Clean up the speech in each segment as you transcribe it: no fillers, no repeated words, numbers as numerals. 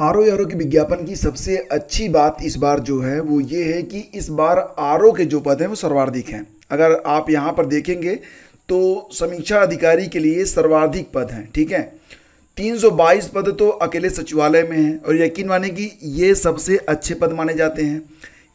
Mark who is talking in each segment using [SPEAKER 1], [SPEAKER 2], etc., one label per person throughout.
[SPEAKER 1] RO के विज्ञापन की सबसे अच्छी बात इस बार जो है वो ये है कि इस बार आरओ के जो पद हैं वो सर्वाधिक हैं। अगर आप यहाँ पर देखेंगे तो समीक्षा अधिकारी के लिए सर्वाधिक पद हैं, ठीक है। 322 पद तो अकेले सचिवालय में हैं और यकीन माने कि ये सबसे अच्छे पद माने जाते हैं।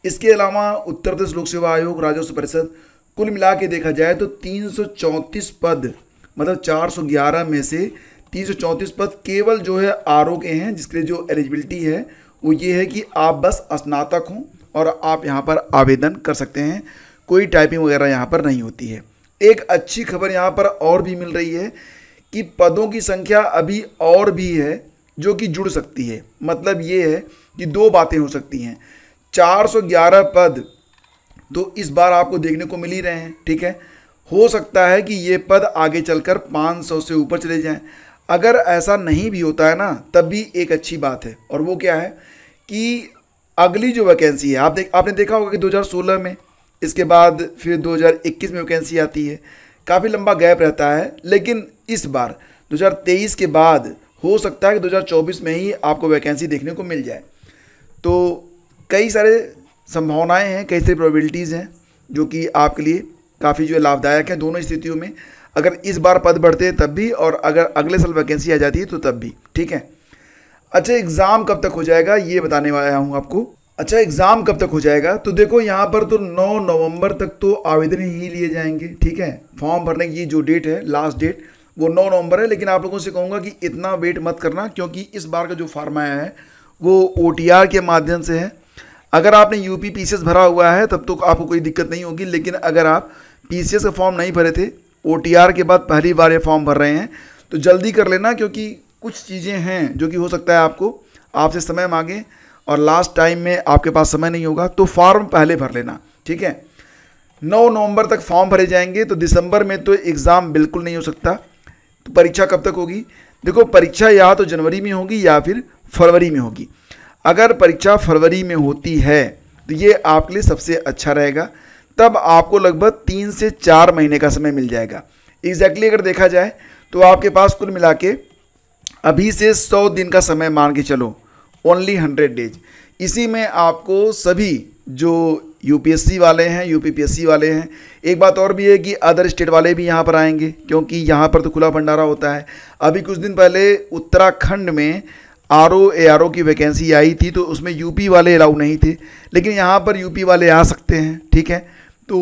[SPEAKER 1] इसके अलावा उत्तर प्रदेश लोक सेवा आयोग, राजस्व परिषद, कुल मिला के देखा जाए तो 334 पद, मतलब 411 में से 334 पद केवल जो है आरओ के हैं, जिसके लिए जो एलिजिबिलिटी है वो ये है कि आप बस स्नातक हों और आप यहाँ पर आवेदन कर सकते हैं। कोई टाइपिंग वगैरह यहाँ पर नहीं होती है। एक अच्छी खबर यहाँ पर और भी मिल रही है कि पदों की संख्या अभी और भी है जो कि जुड़ सकती है। मतलब ये है कि दो बातें हो सकती हैं। 411 पद तो इस बार आपको देखने को मिल ही रहे हैं, ठीक है। हो सकता है कि ये पद आगे चलकर 500 से ऊपर चले जाएं। अगर ऐसा नहीं भी होता है ना, तब भी एक अच्छी बात है। और वो क्या है कि अगली जो वैकेंसी है, आपने देखा होगा कि 2016 में, इसके बाद फिर 2021 में वैकेंसी आती है, काफ़ी लंबा गैप रहता है। लेकिन इस बार 2023 के बाद हो सकता है कि 2024 में ही आपको वैकेंसी देखने को मिल जाए। तो कई सारे संभावनाएं हैं, कई सारी प्रोबेबिलिटीज़ हैं जो कि आपके लिए काफ़ी जो है लाभदायक है दोनों स्थितियों में। अगर इस बार पद बढ़ते हैं तब भी, और अगर अगले साल वैकेंसी आ जाती है तो तब भी, ठीक है। अच्छा, एग्ज़ाम कब तक हो जाएगा ये बताने वाला हूँ आपको। अच्छा, एग्ज़ाम कब तक हो जाएगा तो देखो यहाँ पर तो 9 नवंबर तक तो आवेदन ही लिए जाएंगे, ठीक है। फॉर्म भरने की जो डेट है, लास्ट डेट, वो 9 नवंबर है। लेकिन आप लोगों से कहूँगा कि इतना वेट मत करना, क्योंकि इस बार का जो फॉर्म आया है वो OTR के माध्यम से है। अगर आपने यूपी PCS भरा हुआ है तब तो आपको कोई दिक्कत नहीं होगी। लेकिन अगर आप PCS का फॉर्म नहीं भरे थे, OTR के बाद पहली बार ये फॉर्म भर रहे हैं, तो जल्दी कर लेना, क्योंकि कुछ चीज़ें हैं जो कि हो सकता है आपसे समय मांगे और लास्ट टाइम में आपके पास समय नहीं होगा, तो फॉर्म पहले भर लेना, ठीक है। 9 नवंबर तक फॉर्म भरे जाएंगे, तो दिसंबर में तो एग्ज़ाम बिल्कुल नहीं हो सकता। तो परीक्षा कब तक होगी? देखो, परीक्षा या तो जनवरी में होगी या फिर फरवरी में होगी। अगर परीक्षा फरवरी में होती है तो ये आपके लिए सबसे अच्छा रहेगा। तब आपको लगभग 3 से 4 महीने का समय मिल जाएगा। एग्जैक्टली अगर देखा जाए तो आपके पास कुल मिला के अभी से 100 दिन का समय मान के चलो, ओनली 100 डेज। इसी में आपको सभी जो UPSC वाले हैं, UPPSC वाले हैं, एक बात और भी है कि अदर स्टेट वाले भी यहाँ पर आएंगे, क्योंकि यहाँ पर तो खुला भंडारा होता है। अभी कुछ दिन पहले उत्तराखंड में ARO की वैकेंसी आई थी, तो उसमें यूपी वाले अलाउ नहीं थे, लेकिन यहाँ पर यूपी वाले आ सकते हैं, ठीक है। तो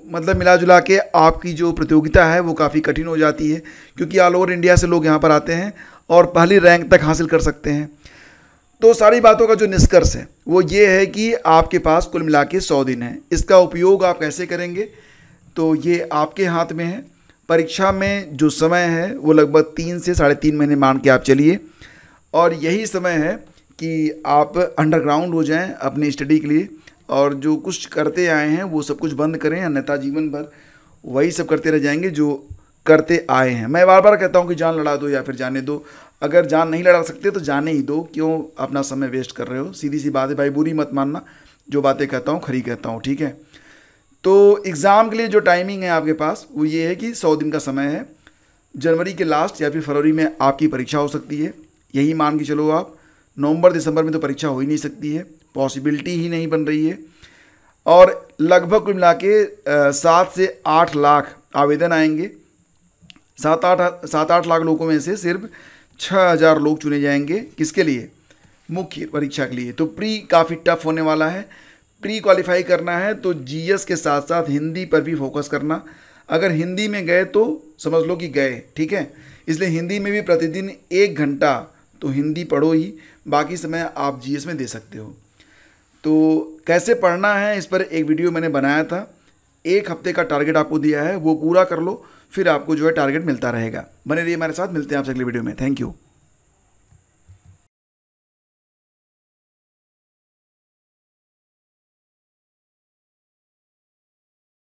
[SPEAKER 1] मतलब मिला जुला के आपकी जो प्रतियोगिता है वो काफ़ी कठिन हो जाती है, क्योंकि ऑल ओवर इंडिया से लोग यहाँ पर आते हैं और पहली रैंक तक हासिल कर सकते हैं। तो सारी बातों का जो निष्कर्ष है वो ये है कि आपके पास कुल मिला के 100 दिन है। इसका उपयोग आप कैसे करेंगे तो ये आपके हाथ में है। परीक्षा में जो समय है वो लगभग 3 से 3.5 महीने मान के आप चलिए, और यही समय है कि आप अंडरग्राउंड हो जाएं अपनी स्टडी के लिए, और जो कुछ करते आए हैं वो सब कुछ बंद करें, अन्यथा जीवन भर वही सब करते रह जाएंगे जो करते आए हैं। मैं बार बार कहता हूं कि जान लड़ा दो या फिर जाने दो। अगर जान नहीं लड़ा सकते तो जाने ही दो, क्यों अपना समय वेस्ट कर रहे हो। सीधी सी बात है भाई, बुरी मत मानना, जो बातें कहता हूँ खरी कहता हूँ, ठीक है। तो एग्ज़ाम के लिए जो टाइमिंग है आपके पास वो ये है कि 100 दिन का समय है। जनवरी के लास्ट या फिर फरवरी में आपकी परीक्षा हो सकती है, यही मान के चलो आप। नवंबर दिसंबर में तो परीक्षा हो ही नहीं सकती है, पॉसिबिलिटी ही नहीं बन रही है। और लगभग कुल मिला के 7 से 8 लाख आवेदन आएंगे। 7-8 लाख लोगों में से सिर्फ 6000 लोग चुने जाएंगे। किसके लिए? मुख्य परीक्षा के लिए। तो प्री काफ़ी टफ होने वाला है। प्री क्वालिफाई करना है तो GS के साथ साथ हिंदी पर भी फोकस करना। अगर हिंदी में गए तो समझ लो कि गए, ठीक है। इसलिए हिंदी में भी प्रतिदिन 1 घंटा तो हिंदी पढ़ो ही, बाकी समय आप GS में दे सकते हो। तो कैसे पढ़ना है इस पर एक वीडियो मैंने बनाया था। 1 हफ्ते का टारगेट आपको दिया है, वो पूरा कर लो, फिर आपको जो है टारगेट मिलता रहेगा। बने रहिए हमारे साथ, मिलते हैं आपसे अगले वीडियो में। Thank you.